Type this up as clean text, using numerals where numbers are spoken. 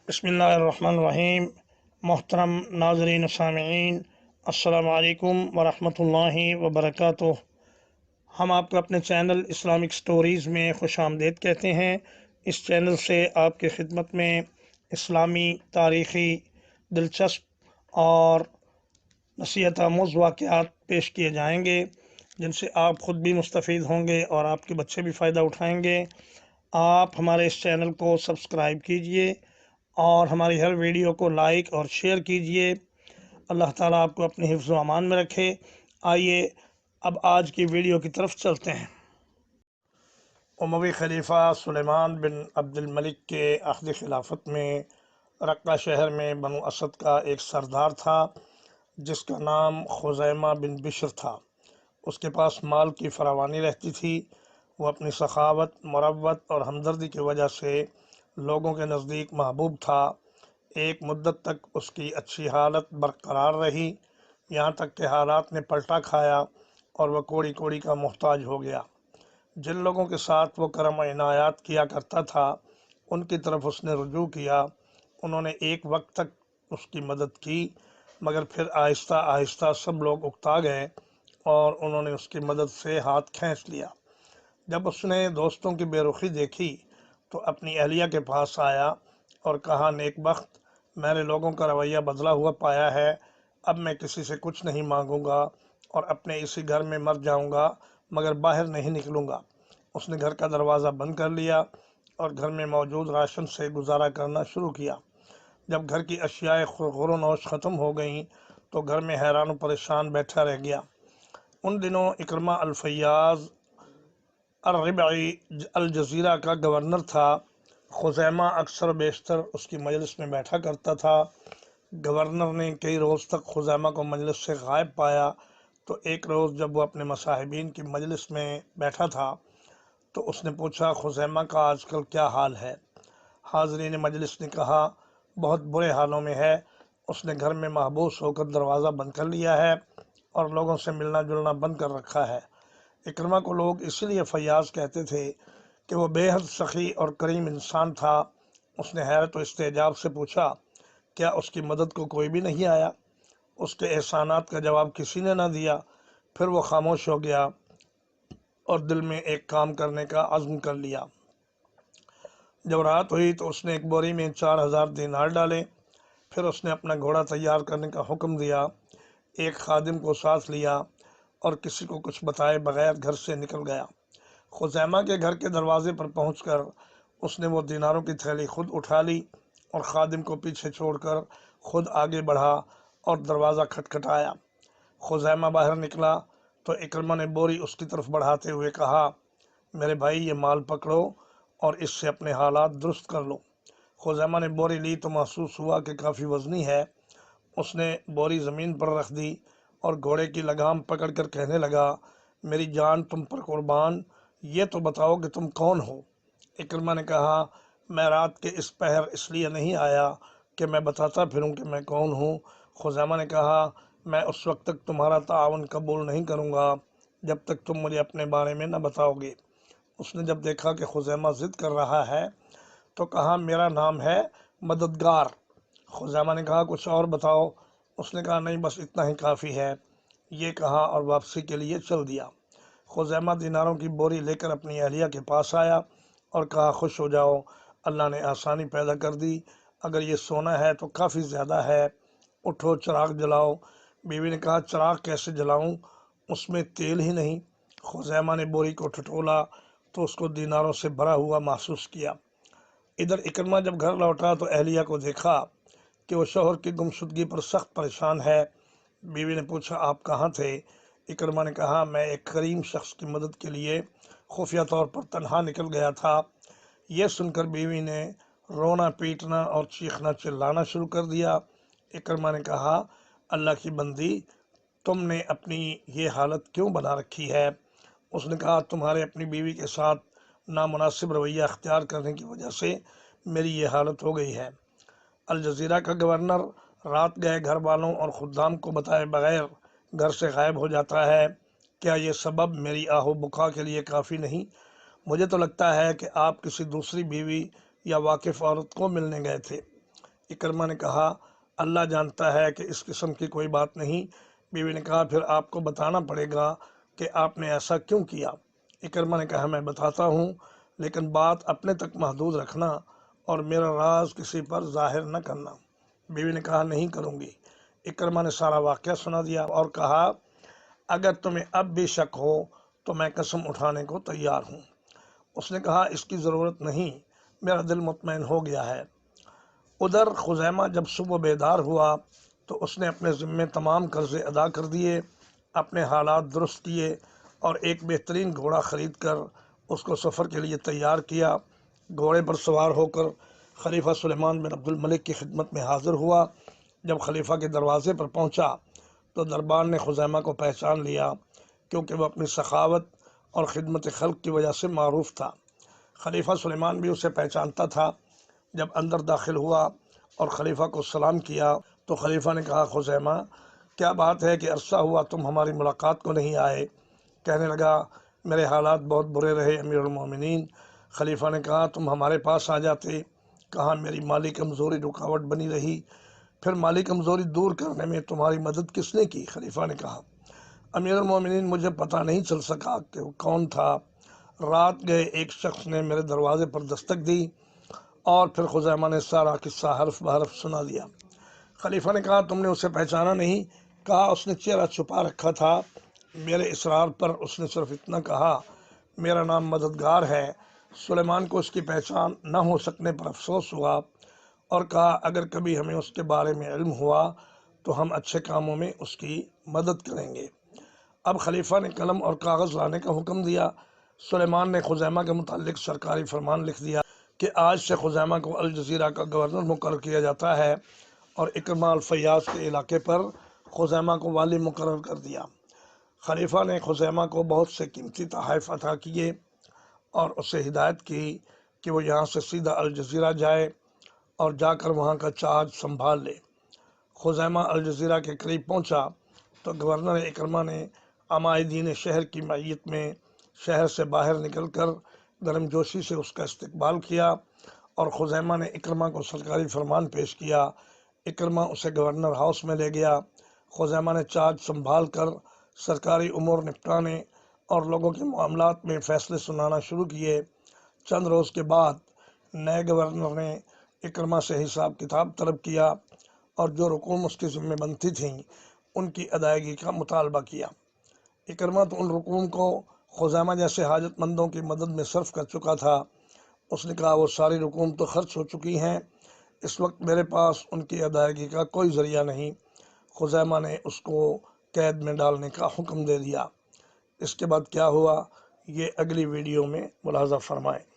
बिस्मिल्लाहिर्रहमानिर्रहीम। मोहतरम नाज़रीन सामिईन, अस्सलामु अलैकुम वरहमतुल्लाहि वबरकातुह। हम आपको अपने चैनल इस्लामिक स्टोरीज़ में खुश आमदीद कहते हैं। इस चैनल से आपकी खिदमत में इस्लामी तारीख़ी दिलचस्प और नसीहत आमूज़ वाक़यात पेश किए जाएंगे, जिनसे आप ख़ुद भी मुस्तफ़ीद होंगे और आपके बच्चे भी फ़ायदा उठाएंगे। आप हमारे इस चैनल को सब्सक्राइब कीजिए और हमारी हर वीडियो को लाइक और शेयर कीजिए। अल्लाह ताला आपको अपने हिफ्ज़ व अमान में रखे। आइए अब आज की वीडियो की तरफ चलते हैं। उमवी खलीफा सुलेमान बिन अब्दुल मलिक के अहद खिलाफत में रक्का शहर में बनु असद का एक सरदार था, जिसका नाम खुज़ैमा बिन बिशर था। उसके पास माल की फरावानी रहती थी। वह अपनी सखावत, मुरव्वत और हमदर्दी की वजह से लोगों के नज़दीक महबूब था। एक मुद्दत तक उसकी अच्छी हालत बरकरार रही, यहाँ तक कि हालात ने पलटा खाया और वह कोड़ी कोड़ी का मोहताज हो गया। जिन लोगों के साथ वो करम इनायात किया करता था, उनकी तरफ उसने रुजू किया। उन्होंने एक वक्त तक उसकी मदद की, मगर फिर आहिस्ता आहिस्ता सब लोग उकता गए और उन्होंने उसकी मदद से हाथ खींच लिया। जब उसने दोस्तों की बेरुखी देखी तो अपनी अहलिया के पास आया और कहा, नेकबख्त, मैंने लोगों का रवैया बदला हुआ पाया है। अब मैं किसी से कुछ नहीं मांगूंगा और अपने इसी घर में मर जाऊंगा, मगर बाहर नहीं निकलूंगा। उसने घर का दरवाज़ा बंद कर लिया और घर में मौजूद राशन से गुजारा करना शुरू किया। जब घर की अशियाए खुरो नौश ख़त्म हो गईं तो घर में हैरान व परेशान बैठा रह गया। उन दिनों इकरमा अल-फय्याज़ अर्रबिई अल जज़ीरा का गवर्नर था। खुज़ैमा अक्सर बेशतर उसकी मजलिस में बैठा करता था। गवर्नर ने कई रोज़ तक खुज़ैमा को मजलिस से गायब पाया, तो एक रोज़ जब वह अपने मसाहिबीन की मजलिस में बैठा था तो उसने पूछा, खुज़ैमा का आजकल क्या हाल है? हाज़रीन मजलिस ने कहा, बहुत बुरे हालों में है। उसने घर में महबूस होकर दरवाज़ा बंद कर लिया है और लोगों से मिलना जुलना बंद कर रखा है। इकरमा को लोग इसीलिए फयाज कहते थे कि वो बेहद सखी और करीम इंसान था। उसने हैरत व इस्तेजाब से पूछा, क्या उसकी मदद को कोई भी नहीं आया? उसके एहसानात का जवाब किसी ने न दिया। फिर वो खामोश हो गया और दिल में एक काम करने का अज़्म कर लिया। जब रात हुई तो उसने एक बोरी में 4000 दीनार डाले। फिर उसने अपना घोड़ा तैयार करने का हुक्म दिया, एक खादिम को साथ लिया और किसी को कुछ बताए बगैर घर से निकल गया। खुज़ैमा के घर के दरवाजे पर पहुंचकर उसने वो दीनारों की थैली खुद उठा ली और खादिम को पीछे छोड़कर खुद आगे बढ़ा और दरवाज़ा खटखटाया। खुज़ैमा बाहर निकला तो इकरमा ने बोरी उसकी तरफ बढ़ाते हुए कहा, मेरे भाई, ये माल पकड़ो और इससे अपने हालात दुरुस्त कर लो। खुज़ैमा ने बोरी ली तो महसूस हुआ कि काफ़ी वज़नी है। उसने बोरी ज़मीन पर रख दी और घोड़े की लगाम पकड़कर कहने लगा, मेरी जान तुम पर कुर्बान, ये तो बताओ कि तुम कौन हो? इकरमा ने कहा, मैं रात के इस पहर इसलिए नहीं आया कि मैं बताता फिरूं कि मैं कौन हूँ। खुज़ैमा ने कहा, मैं उस वक्त तक तुम्हारा तावन कबूल नहीं करूँगा जब तक तुम मुझे अपने बारे में न बताओगे। उसने जब देखा कि खुज़ैमा ज़िद कर रहा है तो कहा, मेरा नाम है मददगार। खुज़ैमा ने कहा, कुछ और बताओ। उसने कहा, नहीं, बस इतना ही काफ़ी है। ये कहा और वापसी के लिए चल दिया। खुज़ैमा दीनारों की बोरी लेकर अपनी अहलिया के पास आया और कहा, खुश हो जाओ, अल्लाह ने आसानी पैदा कर दी। अगर ये सोना है तो काफ़ी ज़्यादा है, उठो चिराग जलाओ। बीवी ने कहा, चिराग कैसे जलाऊं, उसमें तेल ही नहीं। खुज़ैमा ने बोरी को ठटोला तो उसको दीनारों से भरा हुआ महसूस किया। इधर इकरमा जब घर लौटा तो अहलिया को देखा कि वो शौहर की गुमशुदगी पर सख्त परेशान है। बीवी ने पूछा, आप कहाँ थे? इकरमा ने कहा, मैं एक करीम शख्स की मदद के लिए खुफिया तौर पर तन्हा निकल गया था। यह सुनकर बीवी ने रोना पीटना और चीखना चिल्लाना शुरू कर दिया। इकरमा ने कहा, अल्लाह की बंदी, तुमने अपनी ये हालत क्यों बना रखी है? उसने कहा, तुम्हारे अपनी बीवी के साथ नामुनासिब रवैया अख्तियार करने की वजह से मेरी ये हालत हो गई है। अल जज़ीरा का गवर्नर रात गए घर वालों और खुद्दाम को बताए बगैर घर से गायब हो जाता है। क्या ये सबब मेरी आहो बुका के लिए काफ़ी नहीं? मुझे तो लगता है कि आप किसी दूसरी बीवी या वाकिफ़ औरत को मिलने गए थे। اکرمہ نے کہا اللہ جانتا ہے کہ اس قسم کی کوئی بات نہیں۔ بیوی نے کہا پھر آپ کو بتانا پڑے گا کہ آپ نے ایسا کیوں کیا۔ اکرمہ نے کہا میں بتاتا ہوں، لیکن بات اپنے تک محدود رکھنا اور میرا راز کسی پر ظاہر نہ کرنا۔ بیوی نے کہا نہیں کروں گی۔ اکرمہ نے سارا واقعہ سنا دیا اور کہا اگر تمہیں اب بھی شک ہو تو میں قسم اٹھانے کو تیار ہوں۔ اس نے کہا اس کی ضرورت نہیں، میرا دل مطمئن ہو گیا ہے۔ ادھر خزیمہ جب صبح بیدار ہوا تو اس نے اپنے ذمے تمام قرضے ادا کر دیے، اپنے حالات درست کیے اور ایک بہترین گھوڑا خرید کر اس کو سفر کے لیے تیار کیا۔ گھوڑے پر سوار ہو کر خلیفہ سلیمان بن عبد الملک کی خدمت میں حاضر ہوا۔ جب خلیفہ کے دروازے پر پہنچا تو دربار نے خزیمہ کو پہچان لیا، کیونکہ وہ اپنی سخاوت اور خدمت خلق کی وجہ سے معروف تھا۔ خلیفہ سلیمان بھی اسے پہچانتا تھا۔ جب اندر داخل ہوا اور خلیفہ کو سلام کیا تو خلیفہ نے کہا خزیمہ کیا بات ہے کہ عرصہ ہوا تم ہماری ملاقات کو نہیں آئے؟ کہنے لگا میرے حالات بہت برے رہے امیر المومنین۔ خلیفہ نے کہا تم ہمارے پاس آ جاتے۔ کہا میری مالی کمزوری رکاوٹ بنی رہی۔ پھر مالی کمزوری دور کرنے میں تمہاری مدد کس نے کی؟ خلیفہ نے کہا امیر المومنین مجھے پتہ نہیں چل سکا کہ وہ کون تھا۔ رات گئے ایک شخص نے میرے دروازے پر دستک دی اور پھر خزیمہ نے سارا قصہ حرف بحرف سنا دیا۔ خلیفہ نے کہا تم نے اسے پہچانا نہیں؟ کہا اس نے چہرہ چھپا رکھا تھا۔ میرے اصرار پر اس نے صرف اتنا کہا میرا نام مددگار ہے۔ سلیمان کو اس کی پہچان نہ ہو سکنے پر افسوس ہوا اور کہا اگر کبھی ہمیں اس کے بارے میں علم ہوا تو ہم اچھے کاموں میں اس کی مدد کریں گے۔ اب خلیفہ نے قلم اور کاغذ لانے کا حکم دیا۔ سلیمان نے خزیمہ کے متعلق سرکاری فرمان لکھ دیا کہ آج سے خزیمہ کو الجزیرہ کا گورنر مقرر کیا جاتا ہے اور اکرمہ الفیاض کے علاقے پر خزیمہ کو والی مقرر کر دیا۔ خلیفہ نے خزیمہ کو بہت سے قیمتی تحائف عطا کیے اور اسے ہدایت کی کہ وہ یہاں سے سیدھا الجزیرہ جائے اور جا کر وہاں کا چارج سنبھال لے۔ خزیمہ الجزیرہ کے قریب پہنچا تو گورنر اکرمہ نے عمائدین شہر کی معیت میں شہر سے باہر نکل کر گرم جوشی سے اس کا استقبال کیا اور خزیمہ نے اکرمہ کو سرکاری فرمان پیش کیا۔ اکرمہ اسے گورنر ہاؤس میں لے گیا۔ خزیمہ نے چارج سنبھال کر سرکاری امور نپٹانے اور لوگوں کے معاملات میں فیصلے سنانا شروع کیے۔ چند روز کے بعد نئے گورنر نے اکرمہ سے حساب کتاب طلب کیا اور جو رقوم اس کے ذمہ بنتی تھیں ان کی ادائیگی کا مطالبہ کیا۔ اکرمہ تو ان رقوم کو خزیمہ جیسے حاجت مندوں کی مدد میں صرف کر چکا تھا۔ اس نے کہا وہ ساری رقوم تو خرچ ہو چکی ہیں، اس وقت میرے پاس ان کی ادائیگی کا کوئی ذریعہ نہیں۔ خزیمہ نے اس کو قید میں ڈالنے کا حکم دے دیا۔ اس کے بعد کیا ہوا یہ اگلی ویڈیو میں ملاحظہ فرمائیں۔